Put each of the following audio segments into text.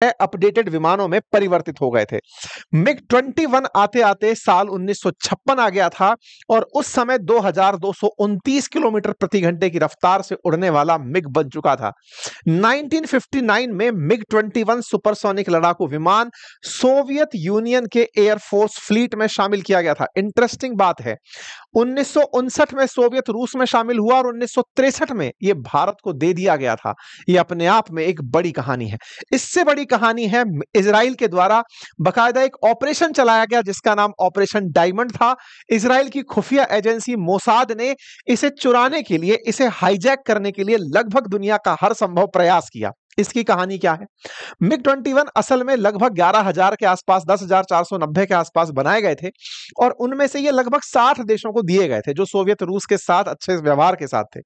Updated विमानों में परिवर्तित हो गए थे। मिग 21 आते आते साल 1956 आ गया था और उस समय 2229 किलोमीटर प्रति घंटे की रफ्तार से उड़ने वाला मिग बन चुका था। 1959 में मिग 21 सुपरसोनिक लड़ाकू विमान सोवियत यूनियन के एयरफोर्स फ्लीट में शामिल किया गया था। इंटरेस्टिंग बात है, 1959 में सोवियत रूस में शामिल हुआ और 1963 में यह भारत को दे दिया गया था। यह अपने आप में एक बड़ी कहानी है। इससे बड़ी कहानी है इजराइल के द्वारा बकायदा एक ऑपरेशन चलाया गया जिसका नाम ऑपरेशन डायमंड था। इजराइल की खुफिया एजेंसी मोसाद ने इसे चुराने के लिए, इसे हाईजैक करने के लिए लगभग दुनिया का हर संभव प्रयास किया। इसकी कहानी क्या है? मिग 21 असल में लगभग 11,000 के आसपास, 10,490 के आसपास बनाए गए थे और उनमें से ये लगभग 60 देशों को दिए गए थे जो सोवियत रूस के साथ अच्छे व्यवहार के साथ थे।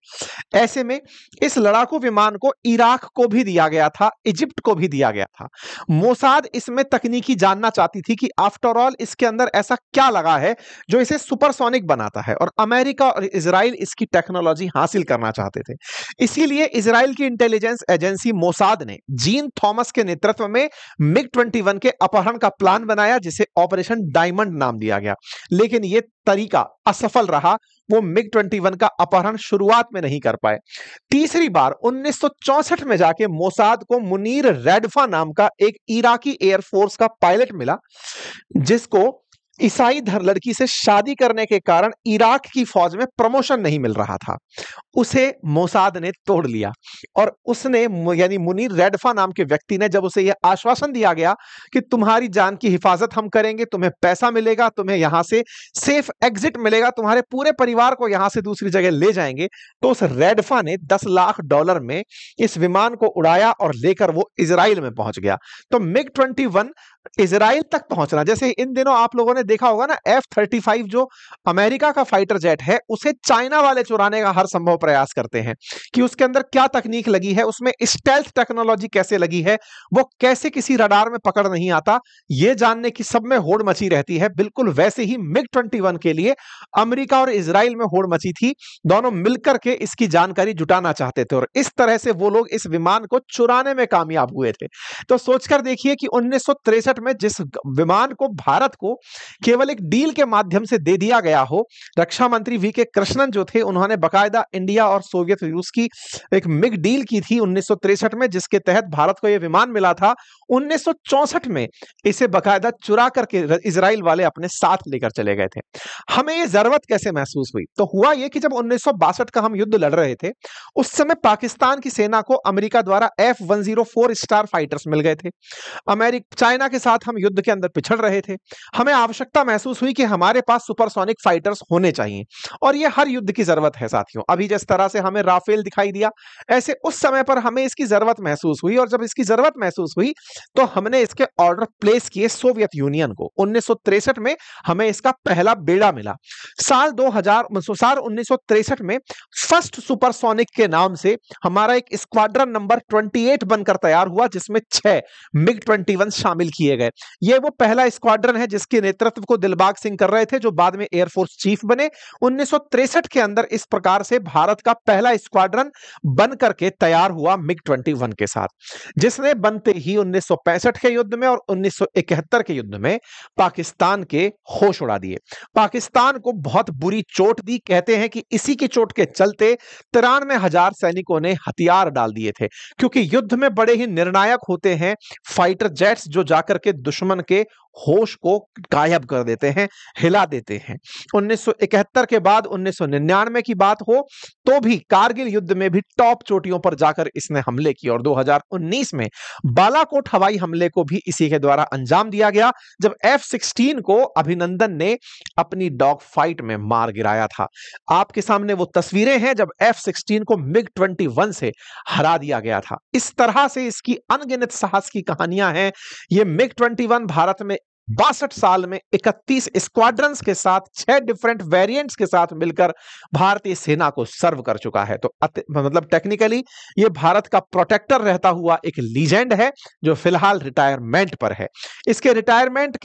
ऐसे में इस लड़ाकू विमान को इराक को भी दिया गया था, इजिप्ट को भी दिया गया था। मोसाद इसमें तकनीकी जानना चाहती थी कि आफ्टर ऑल इसके अंदर ऐसा क्या लगा है जो इसे सुपरसोनिक बनाता है, और अमेरिका और इजराइल इसकी टेक्नोलॉजी हासिल करना चाहते थे। इसीलिए इजराइल की इंटेलिजेंस एजेंसी मोसाद ने जीन थॉमस के नेतृत्व में मिग 21 के अपहरण का प्लान बनाया जिसे ऑपरेशन डायमंड नाम दिया गया। लेकिन यह तरीका असफल रहा, वो मिग 21 का अपहरण शुरुआत में नहीं कर पाए। तीसरी बार 1964 में जाके मोसाद को मुनीर रेडफा नाम का एक इराकी एयरफोर्स का पायलट मिला जिसको ईसाई धर्म लड़की से शादी करने के कारण इराक की फौज में प्रमोशन नहीं मिल रहा था। उसे मोसाद ने तोड़ लिया और उसने, यानी मुनीर रेडफा नाम के व्यक्ति ने, जब उसे यह आश्वासन दिया गया कि तुम्हारी जान की हिफाजत हम करेंगे, तुम्हें पैसा मिलेगा, तुम्हें यहां से सेफ एग्जिट मिलेगा, तुम्हारे पूरे परिवार को यहां से दूसरी जगह ले जाएंगे, तो उस रेडफा ने $10 लाख में इस विमान को उड़ाया और लेकर वो इजराइल में पहुंच गया। तो मिग 21 इजराइल तक पहुंचना, जैसे इन दिनों आप लोगों ने देखा होगा ना, F-35 जो अमेरिका का फाइटर जेट है उसे चाइना वाले चुराने का हर संभव प्रयास करते हैं कि उसके अंदर क्या तकनीक लगी है, उसमें स्टेल्थ टेक्नोलॉजी कैसे लगी है, वो कैसे किसी रडार में पकड़ नहीं आता, ये जानने की सब में होड़ मची रहती है। बिल्कुल वैसे ही मिग 21 के लिए अमेरिका और इजराइल में होड़ मची थी। दोनों मिलकर के इसकी जानकारी जुटाना चाहते थे और इस तरह से वो लोग इस विमान को चुराने में कामयाब हुए थे। तो सोचकर देखिए कि 1963 में जिस विमान को भारत को केवल एक डील के माध्यम से दे दिया गया हो, रक्षा मंत्री वी.के. कृष्णन जो थे उन्होंने बकायदा इंडिया और सोवियत रूस की एक मिग डील की थी 1963 में, जिसके तहत भारत को यह विमान मिला था। 1964 में इसे बकायदा चुरा करके इजराइल वाले अपने साथ लेकर चले गए थे। हमें यह जरूरत कैसे महसूस हुई? तो हुआ यह कि जब 1962 का हम युद्ध लड़ रहे थे उस समय पाकिस्तान की सेना को अमेरिका द्वारा F-104 स्टार फाइटर्स मिल गए थे। चाइना के साथ हम युद्ध के अंदर पिछड़ रहे थे। हमें आवश्यकता महसूस हुई कि हमारे पास सुपरसोनिक फाइटर्स होने चाहिए और यह हर युद्ध की जरूरत है साथियों। अभी जिस तरह से हमें राफेल दिखाई दिया, ऐसे उस समय पर हमें इसकी जरूरत महसूस हुई और जब इसकी जरूरत महसूस हुई तो हमने इसके ऑर्डर प्लेस किए सोवियत यूनियन को। 1963 में हमें इसका पहला बेड़ा मिला। साल 1963 में फर्स्ट सुपरसोनिक के नाम से हमारा एक स्क्वाड्रन नंबर 28 बनकर तैयार हुआ जिसमें 6 मिग 21 शामिल किए गए। यह वो पहला स्क्वाड्रन है जिसके नेतृत्व को दिलबाग सिंह कर रहे थे जो बाद में एयरफोर्स चीफ बने। 1963 के अंदर इस प्रकार से भारत का पहला स्क्वाड्रन बन करके तैयार हुआ मिग 21 के साथ, जिसने बनते ही 1965 के युद्ध में और 1971 के युद्ध में पाकिस्तान के होश उड़ा दिए। पाकिस्तान को बहुत बुरी चोट दी। कहते हैं कि इसी की चोट के चलते 93,000 सैनिकों ने हथियार डाल दिए थे, क्योंकि युद्ध में बड़े ही निर्णायक होते हैं फाइटर जेट्स जो जाकर के दुश्मन के होश को गायब कर देते हैं, हिला देते हैं। 1971 के बाद 1999 की बात हो तो भी कारगिल युद्ध में भी टॉप चोटियों पर जाकर इसने हमले किए और 2019 में बालाकोट हवाई हमले को भी इसी के द्वारा अंजाम दिया गया जब F-16 को अभिनंदन ने अपनी डॉग फाइट में मार गिराया था। आपके सामने वो तस्वीरें हैं जब F-16 को मिग 21 से हरा दिया गया था। इस तरह से इसकी अनगिनत साहस की कहानियां हैं। ये मिग 21 भारत में 62 साल में 31 स्क्वाड्रंस के साथ 6 डिफरेंट वेरिएंट्स के साथ मिलकर भारतीय सेना को सर्व कर चुका है। तो मतलब टेक्निकली ये भारत का प्रोटेक्टर रहता हुआ एक लीजेंड है जो फिलहाल रिटायरमेंट पर है। इसके रिटायरमेंट के